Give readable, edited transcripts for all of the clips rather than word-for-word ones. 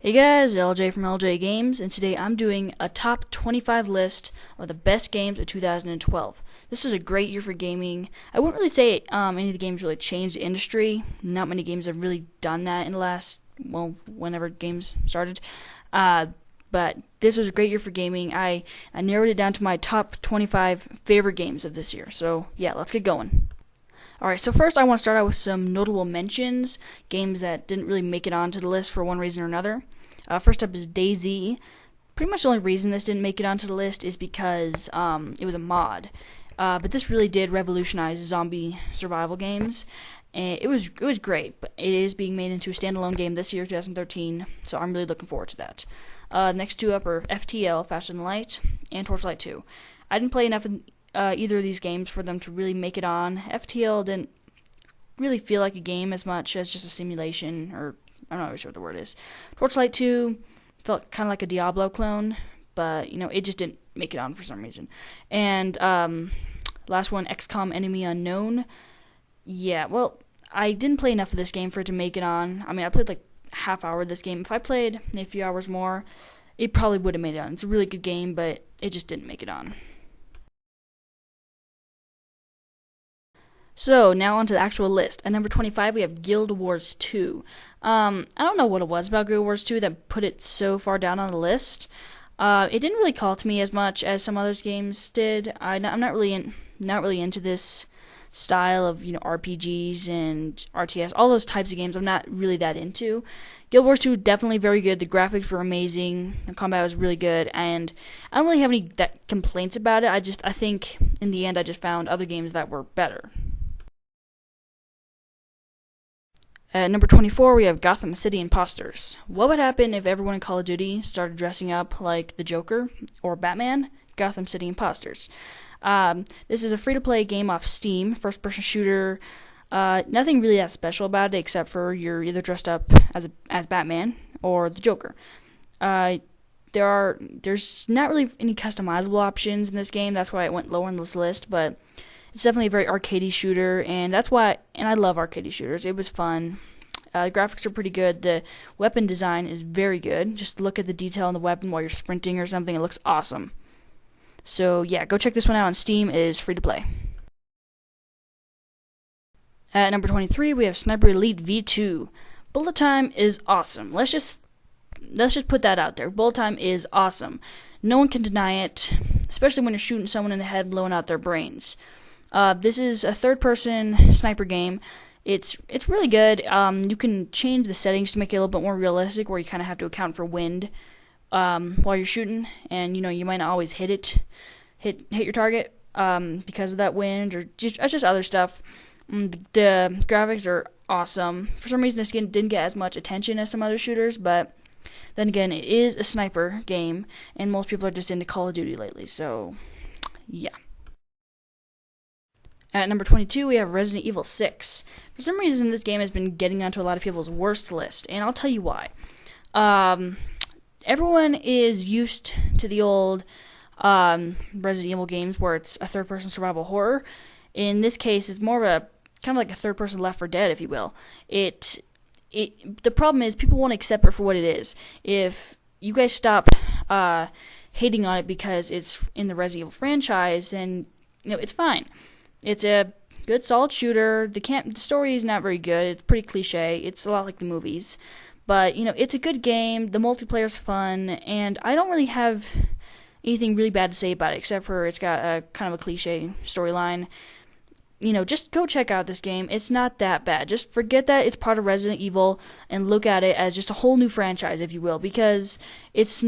Hey guys, LJ from LJ Games, and today I'm doing a top 25 list of the best games of 2012. This is a great year for gaming. I wouldn't really say any of the games really changed the industry. Not many games have really done that in the last, whenever games started. But this was a great year for gaming. I narrowed it down to my top 25 favorite games of this year. So yeah, let's get going. Alright, so first I want to start out with some notable mentions, games that didn't really make it onto the list for one reason or another. First up is DayZ. Pretty much the only reason this didn't make it onto the list is because it was a mod. But this really did revolutionize zombie survival games. And it was great, but it is being made into a standalone game this year, 2013, so I'm really looking forward to that. Next two up are FTL, Faster Than Light, and Torchlight 2. I didn't play enough in either of these games for them to really make it on. FTL didn't really feel like a game as much as just a simulation, or I'm not really sure what the word is. Torchlight 2 felt kind of like a Diablo clone, but it just didn't make it on for some reason. And last one, XCOM Enemy Unknown. Yeah, well, I didn't play enough of this game for it to make it on. I mean, I played like half hour of this game. If I played a few hours more, it probably would have made it on. It's a really good game, but it just didn't make it on. So, now onto the actual list. At number 25, we have Guild Wars 2. I don't know what it was about Guild Wars 2 that put it so far down on the list. It didn't really call to me as much as some other games did. I'm not really into this style of RPGs and RTS, all those types of games. I'm not really that into. Guild Wars 2 definitely very good. The graphics were amazing. The combat was really good, and I don't really have any complaints about it. I think in the end I just found other games that were better. At number 24, we have Gotham City Impostors. What would happen if everyone in Call of Duty started dressing up like the Joker or Batman? Gotham City Impostors. This is a free-to-play game off Steam, first-person shooter. Nothing really that special about it except for you're either dressed up as Batman or the Joker. There's not really any customizable options in this game. That's why it went lower on this list, but it's definitely a very arcadey shooter, and that's why. And I love arcadey shooters. It was fun. The graphics are pretty good. The weapon design is very good. Just look at the detail in the weapon while you're sprinting or something. It looks awesome. So yeah, go check this one out on Steam. It is free to play. At number 23, we have Sniper Elite V2. Bullet time is awesome. Let's just put that out there. Bullet time is awesome. No one can deny it, especially when you're shooting someone in the head, blowing out their brains. This is a third-person sniper game. It's really good. You can change the settings to make it a little bit more realistic, where you kind of have to account for wind while you're shooting, and you might not always hit your target because of that wind or just other stuff. The graphics are awesome. For some reason, this game didn't get as much attention as some other shooters, but then again, it is a sniper game, and most people are just into Call of Duty lately, so yeah. At number 22, we have Resident Evil 6. For some reason, this game has been getting onto a lot of people's worst list, and I'll tell you why. Everyone is used to the old Resident Evil games where it's a third-person survival horror. In this case, it's more of a kind of like a third-person Left 4 Dead, if you will. The problem is people won't accept it for what it is. If you guys stop hating on it because it's in the Resident Evil franchise, then it's fine. It's a good, solid shooter. The story is not very good. It's pretty cliche. It's a lot like the movies. But, it's a good game. The multiplayer's fun. And I don't really have anything really bad to say about it, except for it's got a kind of a cliche storyline. Just go check out this game. It's not that bad. Just forget that it's part of Resident Evil and look at it as just a whole new franchise, if you will, because it's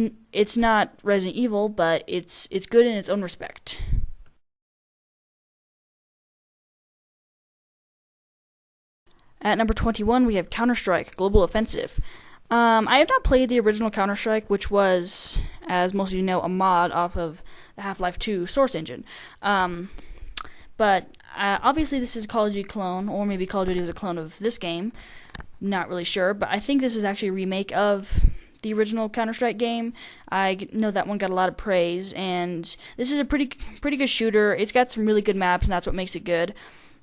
not Resident Evil, but it's good in its own respect. At number 21, we have CounterStrike Global Offensive. I have not played the original CounterStrike, which was, as most of you know, a mod off of the Half-Life 2 source engine. But obviously this is a Call of Duty clone, or maybe Call of Duty was a clone of this game. Not really sure, but I think this was actually a remake of the original Counter-Strike game. I know that one got a lot of praise, and this is a pretty good shooter. It's got some really good maps, and that's what makes it good.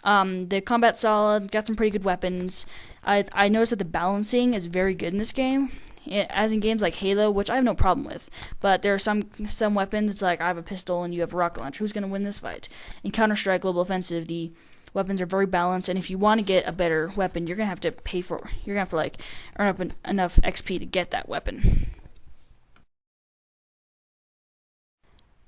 The combat's solid, got some pretty good weapons. I noticed that the balancing is very good in this game. as in games like Halo, which I have no problem with. But there are some weapons. It's like I have a pistol and you have a rocket launcher. Who's gonna win this fight? In CounterStrike Global Offensive, the weapons are very balanced, and if you want to get a better weapon, you're gonna have to pay for. You're gonna have to like earn up enough XP to get that weapon.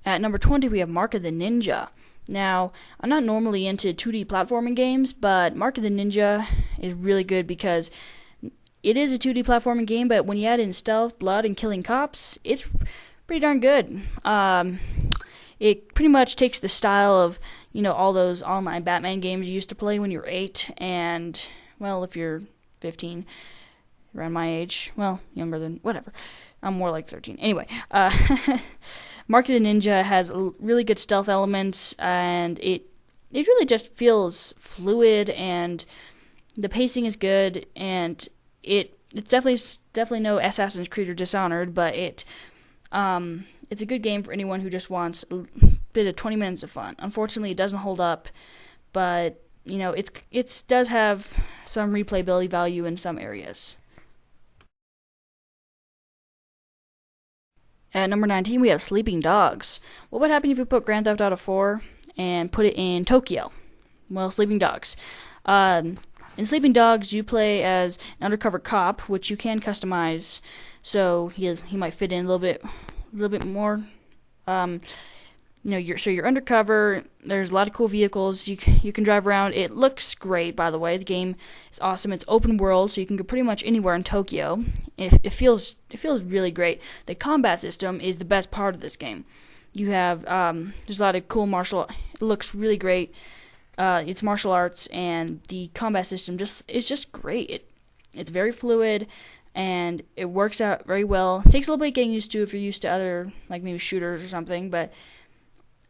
At number 20, we have Mark of the Ninja. Now, I'm not normally into 2D platforming games, but Mark of the Ninja is really good because it is a 2D platforming game, but when you add in stealth, blood, and killing cops, it's pretty darn good. It pretty much takes the style of, all those online Batman games you used to play when you were 8, and, well, if you're 15, around my age, well, younger than, whatever. I'm more like 13. Anyway, Mark of the Ninja has really good stealth elements, and it really just feels fluid, and the pacing is good, and it's definitely no Assassin's Creed or Dishonored, but it's a good game for anyone who just wants a bit of 20 minutes of fun. Unfortunately, it doesn't hold up, but it does have some replayability value in some areas. At number 19, we have Sleeping Dogs. What would happen if you put Grand Theft Auto 4 and put it in Tokyo? Well, Sleeping Dogs. In Sleeping Dogs, you play as an undercover cop, which you can customize, so he might fit in a little bit more. You're undercover. There's a lot of cool vehicles you can drive around. It looks great, by the way. The game is awesome. It's open world, so you can go pretty much anywhere in Tokyo. It feels really great. The combat system is the best part of this game. You have there's a lot of cool It looks really great. It's martial arts, and the combat system is just great. It's very fluid, and it works out very well. It takes a little bit getting used to if you're used to other, like maybe shooters or something, but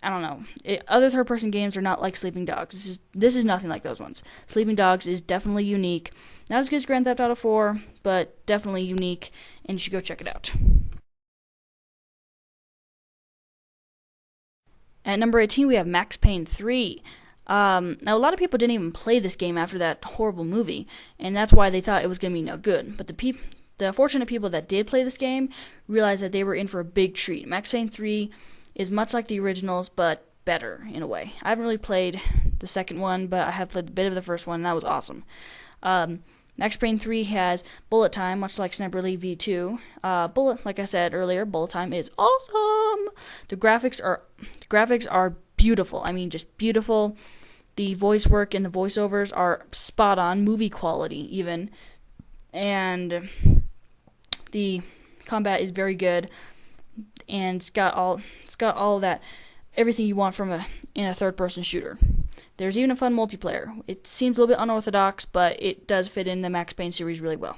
I don't know. Other third-person games are not like Sleeping Dogs. This is nothing like those ones. Sleeping Dogs is definitely unique. Not as good as Grand Theft Auto 4, but definitely unique, and you should go check it out. At number 18, we have Max Payne 3. Now, a lot of people didn't even play this game after that horrible movie, and that's why they thought it was going to be no good. But the fortunate people that did play this game realized that they were in for a big treat. Max Payne 3 is much like the originals, but better in a way. I haven't really played the second one, but I have played a bit of the first one, and that was awesome. Max Payne 3 has bullet time, much like Sniper Elite V2. Like I said earlier, bullet time is awesome. The graphics are beautiful. I mean, just beautiful. The voice work and the voiceovers are spot on, movie quality even, and the combat is very good. And it's got all that, everything you want in a third-person shooter. There's even a fun multiplayer. It seems a little bit unorthodox, but it does fit in the Max Payne series really well.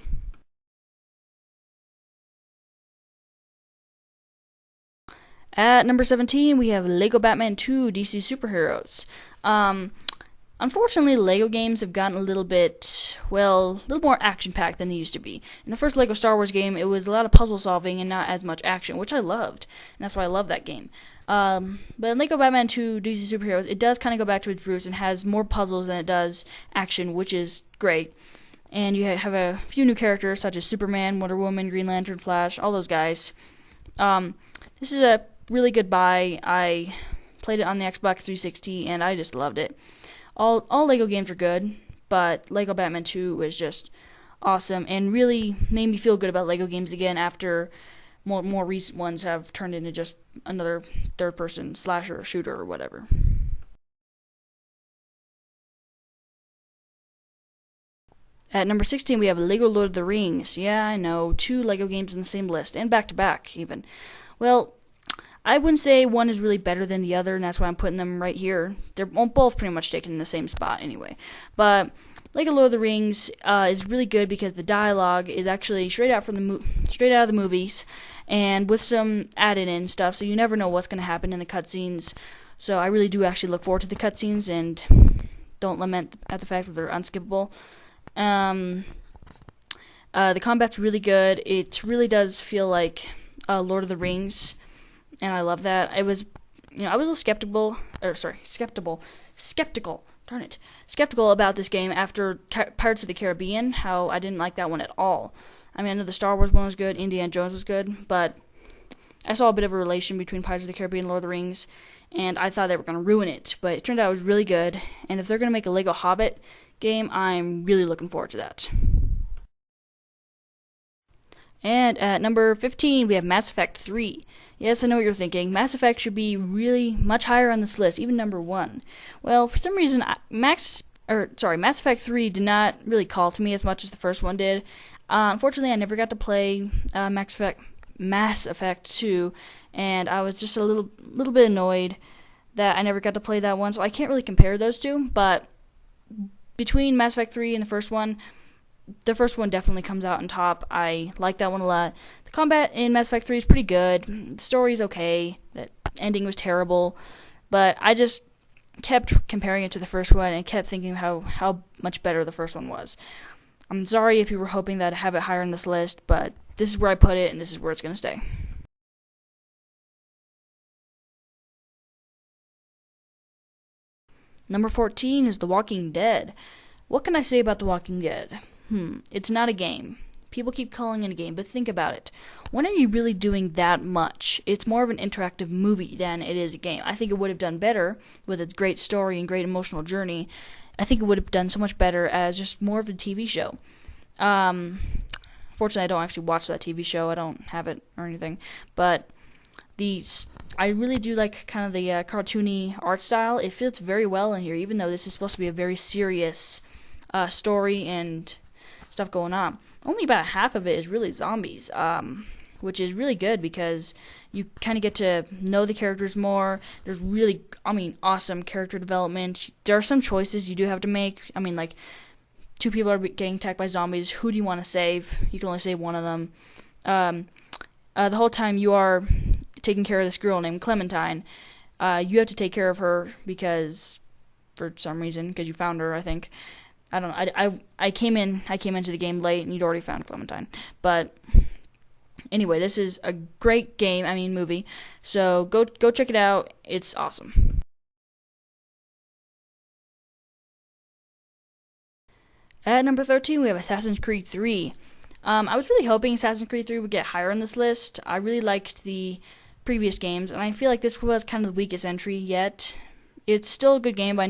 At number 17, we have Lego Batman 2 DC Superheroes. Unfortunately, Lego games have gotten a little more action-packed than they used to be. In the first Lego Star Wars game, it was a lot of puzzle solving and not as much action, which I loved, and that's why I love that game. But in Lego Batman 2 DC Superheroes, it does kind of go back to its roots and has more puzzles than it does action, which is great. And you have a few new characters, such as Superman, Wonder Woman, Green Lantern, Flash, all those guys. This is a really good buy. I played it on the Xbox 360, and I just loved it. All Lego games are good, but Lego Batman 2 was just awesome and really made me feel good about Lego games again after more recent ones have turned into just another third-person slasher or shooter or whatever. At number 16, we have Lego Lord of the Rings. Yeah, I know, 2 Lego games in the same list, and back-to-back even. Well, I wouldn't say one is really better than the other, and that's why I'm putting them right here. They're both pretty much taken in the same spot anyway. But Lego Lord of the Rings is really good because the dialogue is actually straight out of the movies, and with some added in stuff, so you never know what's going to happen in the cutscenes. So I really do actually look forward to the cutscenes and don't lament at the fact that they're unskippable. The combat's really good. It really does feel like Lord of the Rings. And I love that. I was a little skeptical about this game after Pirates of the Caribbean, how I didn't like that one at all. I mean, I know the Star Wars one was good, Indiana Jones was good, but I saw a bit of a relation between Pirates of the Caribbean and Lord of the Rings, and I thought they were going to ruin it, but it turned out it was really good, and if they're going to make a Lego Hobbit game, I'm really looking forward to that. And at number 15, we have Mass Effect 3. Yes, I know what you're thinking. Mass Effect should be really much higher on this list, even number 1. Well, for some reason, Mass Effect 3 did not really call to me as much as the first one did. Unfortunately, I never got to play Mass Effect 2, and I was just a little bit annoyed that I never got to play that one, so I can't really compare those two, but between Mass Effect 3 and the first one definitely comes out on top. I like that one a lot. The combat in Mass Effect 3 is pretty good. The story's okay. The ending was terrible, but I just kept comparing it to the first one and kept thinking how much better the first one was. I'm sorry if you were hoping that I'd have it higher on this list, but this is where I put it, and this is where it's going to stay. Number 14 is The Walking Dead. What can I say about The Walking Dead? It's not a game. People keep calling it a game, but think about it. When are you really doing that much? It's more of an interactive movie than it is a game. I think it would have done better with its great story and great emotional journey. I think it would have done so much better as just more of a TV show. Fortunately, I don't actually watch that TV show. I don't have it or anything. But I really do like kind of the cartoony art style. It fits very well in here, even though this is supposed to be a very serious story and stuff going on. Only about half of it is really zombies, which is really good because you kind of get to know the characters more. There's really, awesome character development. There are some choices you do have to make. Like, 2 people are getting attacked by zombies. Who do you want to save? You can only save one of them. The whole time you are taking care of this girl named Clementine, you have to take care of her because, for some reason, because you found her, I think. I don't know. I came into the game late and you'd already found Clementine. But anyway, this is a great movie. So go check it out. It's awesome. At number 13, we have Assassin's Creed 3. I was really hoping Assassin's Creed 3 would get higher on this list. I really liked the previous games, and I feel like this was kind of the weakest entry yet. It's still a good game. By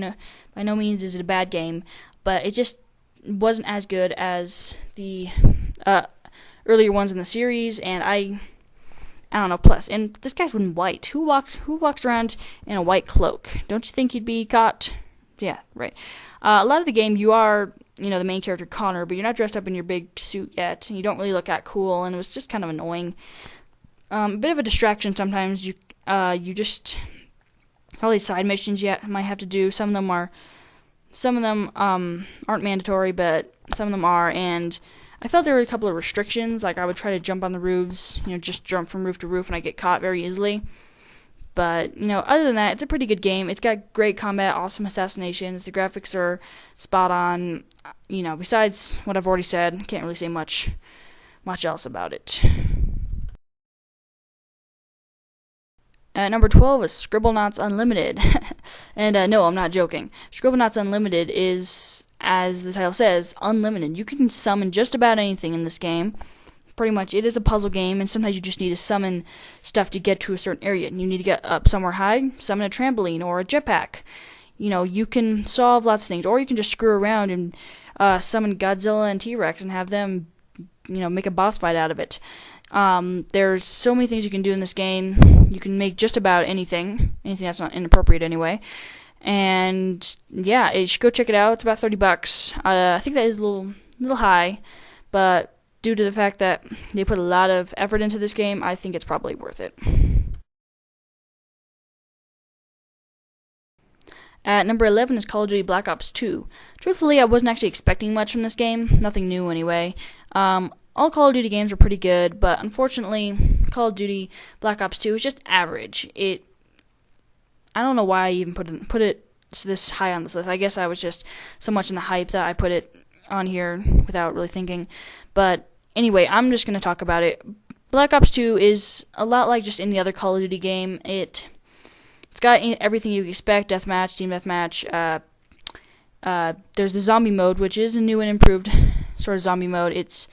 no means is it a bad game, but it just wasn't as good as the earlier ones in the series, and I don't know. Plus, and this guy's in white. Who walks around in a white cloak? Don't you think you'd be caught? Yeah, right. A lot of the game, you are, the main character Connor, but you're not dressed up in your big suit yet, and you don't really look that cool, and it was just kind of annoying. A bit of a distraction sometimes. You just all these side missions you might have to do. Some of them aren't mandatory, but some of them are, and I felt there were a couple of restrictions. Like I would try to jump on the roofs, just jump from roof to roof, and I get caught very easily. But, other than that, it's a pretty good game. It's got great combat, awesome assassinations. The graphics are spot on. Besides what I've already said, can't really say much else about it. Number 12 is Scribblenauts Unlimited. And no, I'm not joking. Scribblenauts Unlimited is, as the title says, unlimited. You can summon just about anything in this game. Pretty much, it is a puzzle game, and sometimes you just need to summon stuff to get to a certain area. You need to get up somewhere high, summon a trampoline or a jetpack. You can solve lots of things, or you can just screw around and summon Godzilla and T-Rex and have them, make a boss fight out of it. There's so many things you can do in this game. You can make just about anything that's not inappropriate anyway. And yeah, you should go check it out. It's about $30. I think that is a little high, but due to the fact that they put a lot of effort into this game, I think it's probably worth it. At number 11 is Call of Duty Black Ops 2. Truthfully, I wasn't actually expecting much from this game. Nothing new anyway. All Call of Duty games are pretty good, but unfortunately, Call of Duty Black Ops 2 is just average. I don't know why I even put it this high on this list. I guess I was just so much in the hype that I put it on here without really thinking. But anyway, I'm just going to talk about it. Black Ops 2 is a lot like just any other Call of Duty game. It's got everything you expect: deathmatch, team deathmatch. There's the zombie mode, which is a new and improved sort of zombie mode. It's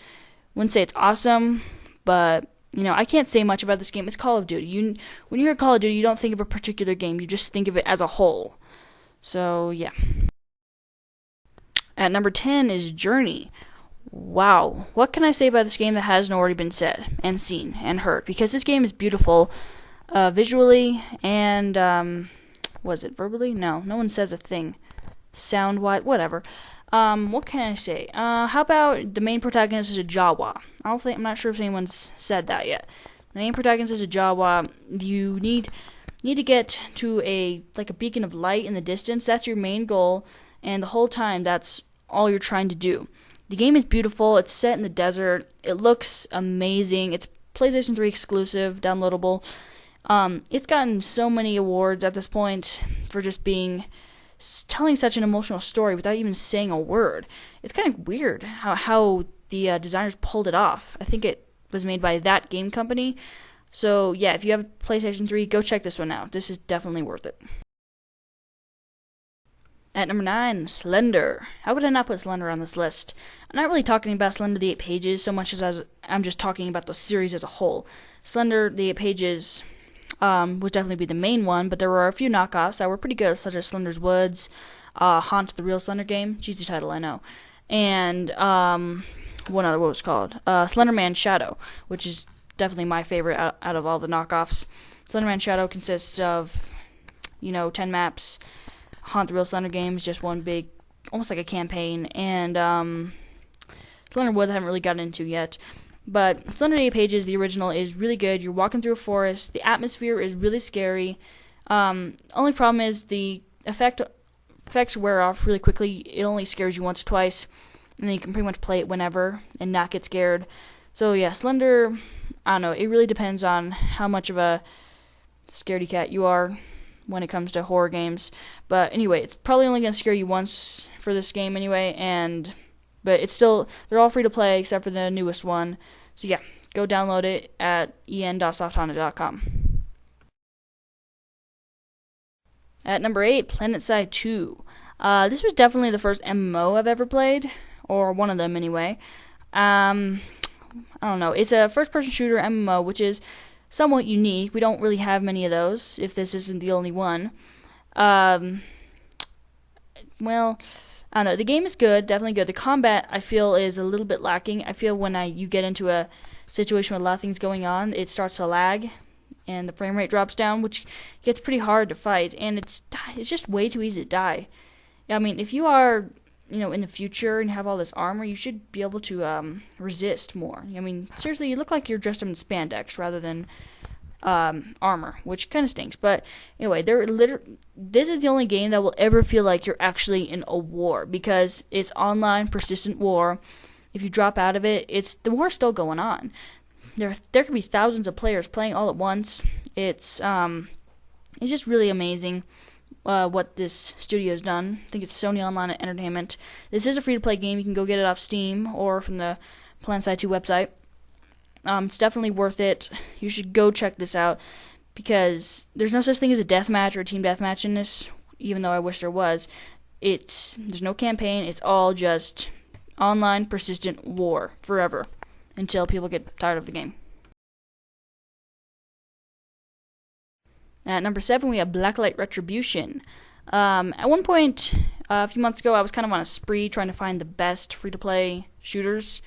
Wouldn't say it's awesome, but I can't say much about this game. It's Call of Duty. When you hear Call of Duty, you don't think of a particular game. You just think of it as a whole. So, yeah. At number 10 is Journey. Wow. What can I say about this game that hasn't already been said and seen and heard? Because this game is beautiful visually and, was it verbally? No one says a thing. Sound-wise, whatever. What can I say? How about the main protagonist is a Jawa? I'm not sure if anyone's said that yet. The main protagonist is a Jawa. You need to get to a beacon of light in the distance. That's your main goal, and the whole time that's all you're trying to do. The game is beautiful. It's set in the desert. It looks amazing. It's PlayStation 3 exclusive, downloadable. It's gotten so many awards at this point for just telling such an emotional story without even saying a word. It's kind of weird how the designers pulled it off. I think it was made by that game company. So yeah, if you have PlayStation 3, go check this one out. This is definitely worth it. At number 9, Slender. How could I not put Slender on this list? I'm not really talking about Slender the 8 Pages so much as I'm just talking about the series as a whole. Slender the 8 Pages would definitely be the main one, but there were a few knockoffs that were pretty good, such as Slender's Woods, Haunt the Real Slender Game, cheesy title, I know, and what was it called? Slenderman Shadow, which is definitely my favorite out of all the knockoffs. Slenderman Shadow consists of 10 maps. Haunt the Real Slender Game is just one big, almost like a campaign, and Slender Woods I haven't really gotten into yet. But Slender 8 Pages, the original, is really good. You're walking through a forest. The atmosphere is really scary. Only problem is the effects wear off really quickly. It only scares you once or twice, and then you can pretty much play it whenever and not get scared. So yeah, Slender, I don't know. It really depends on how much of a scaredy cat you are when it comes to horror games. But anyway, it's probably only going to scare you once for this game anyway, but it's still, they're all free to play except for the newest one. So yeah, go download it at en.softhonda.com. At number 8, Planetside II. This was definitely the first MMO I've ever played, or one of them anyway. I don't know. It's a first-person shooter MMO, which is somewhat unique. We don't really have many of those, if this isn't the only one. Well, I don't know. The game is good, definitely good. The combat, I feel, is a little bit lacking. I feel when you get into a situation with a lot of things going on, it starts to lag, and the frame rate drops down, which gets pretty hard to fight, and it's just way too easy to die. I mean, if you are, in the future and have all this armor, you should be able to resist more. I mean, seriously, you look like you're dressed up in spandex rather than armor, which kind of stinks. But anyway, this is the only game that will ever feel like you're actually in a war, because it's online, persistent war. If you drop out of it, the war's still going on. There could be thousands of players playing all at once. It's just really amazing what this studio's done. I think it's Sony Online Entertainment. This is a free-to-play game. You can go get it off Steam or from the Planetside II website. It's definitely worth it. You should go check this out, because there's no such thing as a deathmatch or a team deathmatch in this, even though I wish there was. There's no campaign. It's all just online, persistent war forever until people get tired of the game. At number 7, we have Blacklight Retribution. At one point, a few months ago, I was kind of on a spree trying to find the best free-to-play shooters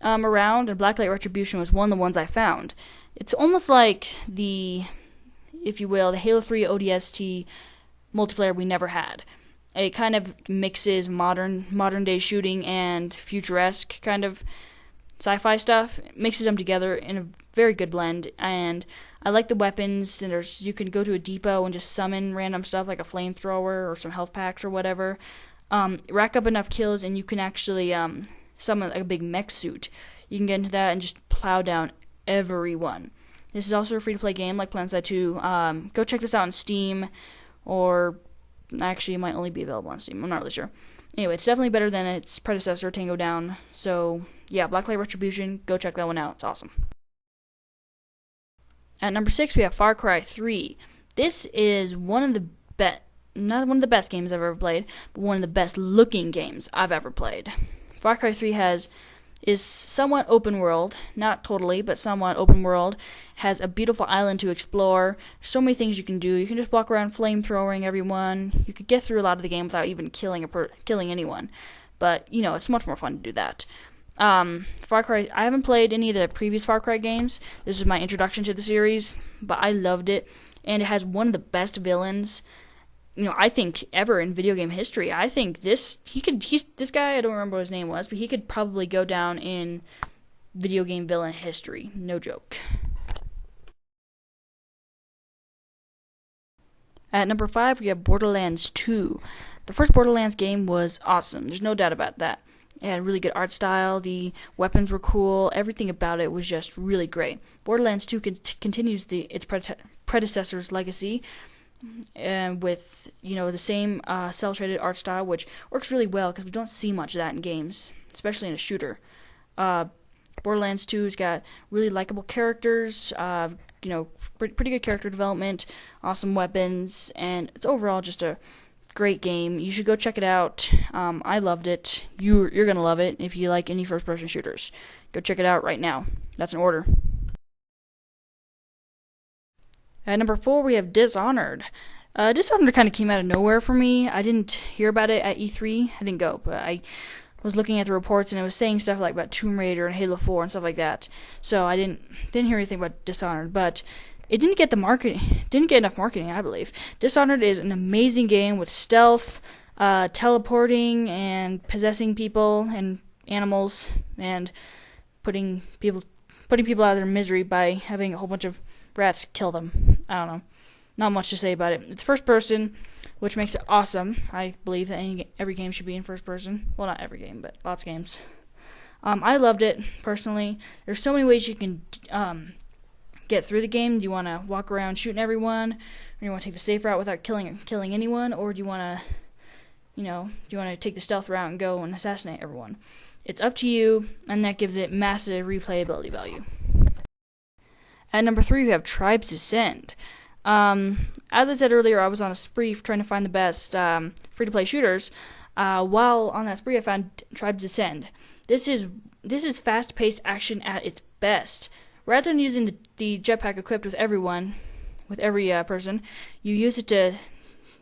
around, and Blacklight Retribution was one of the ones I found. It's almost like if you will, the Halo 3 ODST multiplayer we never had. It kind of mixes modern day shooting and futuresque kind of sci-fi stuff. It mixes them together in a very good blend, and I like the weapons. And you can go to a depot and just summon random stuff like a flamethrower or some health packs or whatever. Rack up enough kills, and you can actually summon a big mech suit. You can get into that and just plow down everyone. This is also a free-to-play game like Planetside 2. Go check this out on Steam, or actually it might only be available on Steam. I'm not really sure. Anyway, it's definitely better than its predecessor, Tango Down. So, yeah, Blacklight Retribution, go check that one out. It's awesome. At number 6, we have Far Cry 3. This is one of the not one of the best games I've ever played, but one of the best looking games I've ever played. Far Cry 3 has is somewhat open world, not totally, but somewhat open world. Has a beautiful island to explore. So many things you can do. You can just walk around flamethrowing everyone. You could get through a lot of the game without even killing anyone. But it's much more fun to do that. Far Cry. I haven't played any of the previous Far Cry games. This is my introduction to the series, but I loved it, and it has one of the best villains. I think ever in video game history. I think this guy, I don't remember what his name was, but he could probably go down in video game villain history. No joke. At number 5, we have Borderlands II. The first Borderlands game was awesome. There's no doubt about that. It had a really good art style. The weapons were cool. Everything about it was just really great. Borderlands 2 continues its predecessor's legacy. With the same cel shaded art style, which works really well because we don't see much of that in games, especially in a shooter. Borderlands 2's got really likable characters, pretty good character development, awesome weapons, and it's overall just a great game. You should go check it out. I loved it. You're gonna love it if you like any first person shooters. Go check it out right now. That's an order. At number 4, we have Dishonored. Dishonored kind of came out of nowhere for me. I didn't hear about it at E3. I didn't go, but I was looking at the reports and it was saying stuff like about Tomb Raider and Halo 4 and stuff like that. So I didn't hear anything about Dishonored, but it didn't get enough marketing, I believe. Dishonored is an amazing game with stealth, teleporting, and possessing people and animals, and putting people out of their misery by having a whole bunch of rats kill them. I don't know. Not much to say about it. It's first person, which makes it awesome. I believe that every game should be in first person. Well, not every game, but lots of games. I loved it, personally. There's so many ways you can get through the game. Do you want to walk around shooting everyone? Or do you want to take the safe route without killing anyone? Or do you want to take the stealth route and go and assassinate everyone? It's up to you, and that gives it massive replayability value. At number 3, we have Tribes Ascend. As I said earlier, I was on a spree trying to find the best free-to-play shooters. While on that spree, I found Tribes Ascend. This is fast-paced action at its best. Rather than using the jetpack equipped with every person, you use it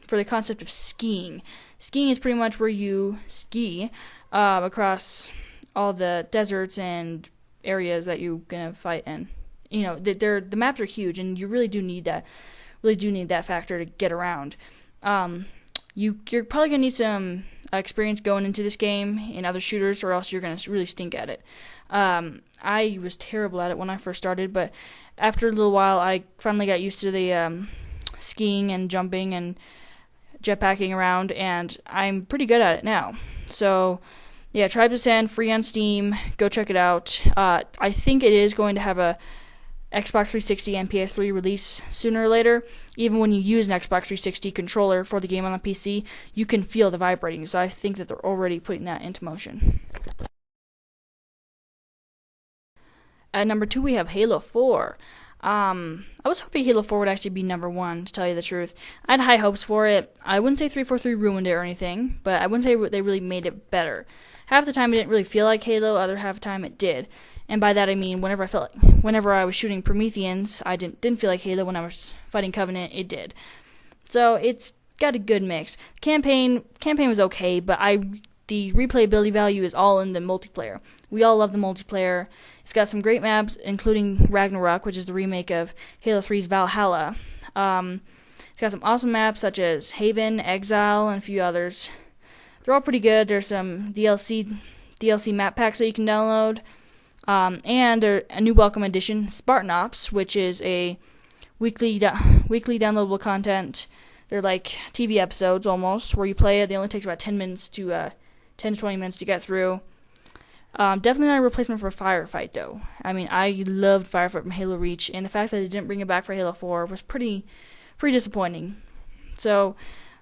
for the concept of skiing. Skiing is pretty much where you ski across all the deserts and areas that you're gonna fight in. The maps are huge, and you really do need that factor to get around. You're probably gonna need some experience going into this game in other shooters, or else you're gonna really stink at it. I was terrible at it when I first started, but after a little while, I finally got used to the skiing and jumping and jetpacking around, and I'm pretty good at it now. So, yeah, Tribes Ascend, free on Steam. Go check it out. I think it is going to have a Xbox 360 and PS3 release sooner or later. Even when you use an Xbox 360 controller for the game on the PC, you can feel the vibrating. So I think that they're already putting that into motion. At number 2, we have Halo 4. I was hoping Halo 4 would actually be number 1, to tell you the truth. I had high hopes for it. I wouldn't say 343 ruined it or anything, but I wouldn't say they really made it better. Half the time it didn't really feel like Halo, other half the time it did. And by that I mean whenever I was shooting Prometheans, I didn't feel like Halo. When I was fighting Covenant, it did. So it's got a good mix. Campaign was okay, but the replayability value is all in the multiplayer. We all love the multiplayer. It's got some great maps, including Ragnarok, which is the remake of Halo 3's Valhalla. It's got some awesome maps such as Haven, Exile, and a few others. They're all pretty good. There's some DLC map packs that you can download. And a new welcome edition, Spartan Ops, which is a weekly downloadable content. They're like TV episodes almost, where you play it. They only take about 10 to 20 minutes to get through. Definitely not a replacement for a Firefight, though. I mean, I loved Firefight from Halo Reach, and the fact that they didn't bring it back for Halo 4 was pretty disappointing. So,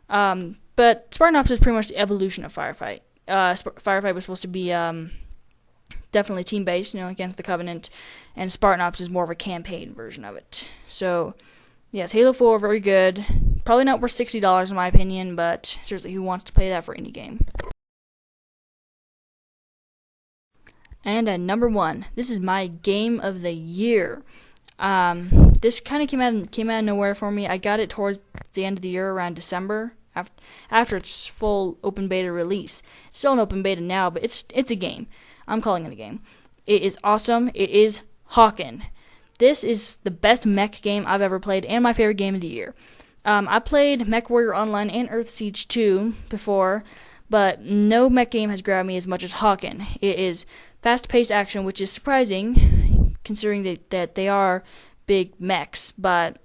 but Spartan Ops is pretty much the evolution of Firefight. Firefight was supposed to be definitely team-based, against the Covenant, and Spartan Ops is more of a campaign version of it. So, yes, Halo 4, very good. Probably not worth $60 in my opinion, but seriously, who wants to play that for any game? And at number 1, this is my game of the year. This kind of came out of nowhere for me. I got it towards the end of the year, around December, after its full open beta release. It's still an open beta now, but it's a game. I'm calling it a game. It is awesome. It is Hawkman. This is the best mech game I've ever played, and my favorite game of the year. I played MechWarrior Online and Earthsiege 2 before, but no mech game has grabbed me as much as Hawkman. It is fast-paced action, which is surprising, considering that they are big mechs, but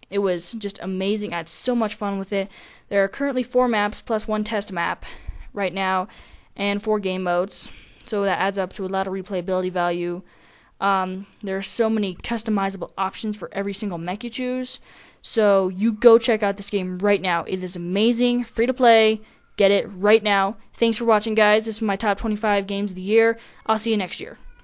it was just amazing. I had so much fun with it. There are currently 4 maps plus 1 test map right now, and 4 game modes, so that adds up to a lot of replayability value. There are so many customizable options for every single mech you choose, so you go check out this game right now. It is amazing, free to play. Get it right now. Thanks for watching, guys. This is my top 25 games of the year. I'll see you next year.